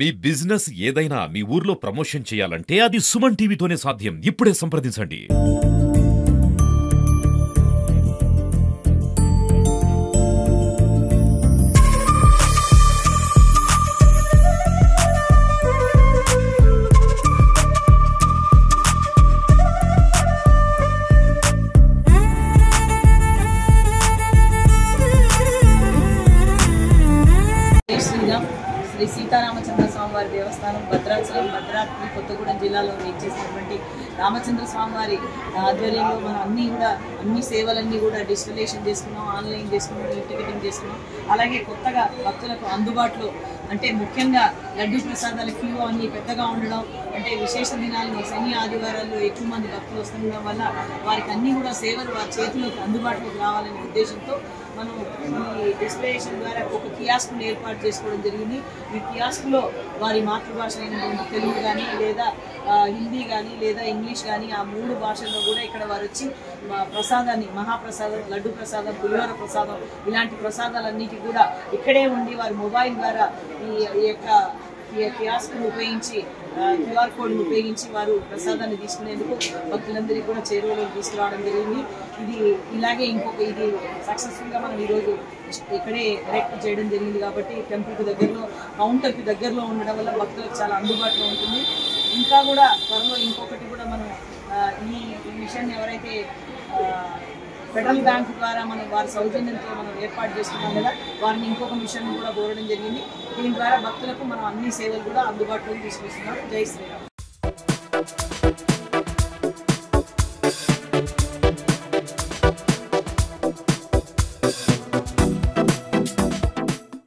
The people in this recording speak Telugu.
మీ బిజినెస్ ఏదైనా మీ ఊర్లో ప్రమోషన్ చేయాలంటే అది సుమన్ టీవీతోనే సాధ్యం. ఇప్పుడే సంప్రదించండి. శ్రీ సీతారామచంద్ర స్వామివారి దేవస్థానం భద్రాచలం భద్రాద్రి కొత్తగూడెం జిల్లాలో ఇచ్చేసినటువంటి రామచంద్ర స్వామివారి ఆధ్వర్యంలో మనం అన్ని సేవలన్నీ కూడా డిజిటలైజేషన్ చేసుకున్నాం, ఆన్లైన్ చేసుకున్నాం, టికెటింగ్ చేసుకున్నాం. అలాగే కొత్తగా భక్తులకు అందుబాటులో అంటే ముఖ్యంగా లడ్డు ప్రసాదాల క్యూ అన్ని పెద్దగా ఉండడం, అంటే విశేష దినాల్లో శని ఆదివారాల్లో ఎక్కువ మంది భక్తులు వస్తుండడం వల్ల వారికి అన్నీ కూడా సేవలు వారి చేతిలోకి అందుబాటులోకి రావాలనే ఉద్దేశంతో మనం ఈ డిజిటలైజేషన్ ద్వారా ఒక కియాస్క్ను ఏర్పాటు చేసుకోవడం జరిగింది. ఈ కియాస్క్లో వారి మాతృభాష అయినటువంటి తెలుగు కానీ లేదా హిందీ కానీ లేదా ఇంగ్లీష్ కానీ ఆ 3 భాషల్లో కూడా ఇక్కడ వారు వచ్చి ప్రసాదాన్ని మహాప్రసాదం, లడ్డు ప్రసాదం, పులిహోర ప్రసాదం ఇలాంటి ప్రసాదాలన్నిటి కూడా ఇక్కడే ఉండి వారి మొబైల్ ద్వారా ఈ కియాస్క్ను ఉపయోగించి క్యూఆర్ కోడ్ను ఉపయోగించి వారు ప్రసాదాన్ని తీసుకునేందుకు భక్తులందరికీ కూడా చేరువలోకి తీసుకురావడం జరిగింది. ఇలాగే ఇది సక్సెస్ఫుల్గా మనం ఈరోజు ఇక్కడే ఎరెక్ట్ చేయడం జరిగింది. కాబట్టి టెంపుల్కి దగ్గరలో, కౌంటర్కి దగ్గరలో ఉండడం వల్ల భక్తులకు చాలా అందుబాటులో ఉంటుంది. ఇంకా కూడా త్వరలో ఇంకొకటి కూడా మనం ఈ మిషన్ ఎవరైతే ఫెడరల్ బ్యాంక్ ద్వారా మనం వారి సౌజన్యంతో మనం ఏర్పాటు చేసుకున్నాం కదా, వారిని ఇంకొక మిషన్ కూడా కోరడం జరిగింది. దీని ద్వారా భక్తులకు మనం అన్ని సేవలు కూడా అందుబాటులోకి తీసుకొస్తున్నాం. జై శ్రీరామ్.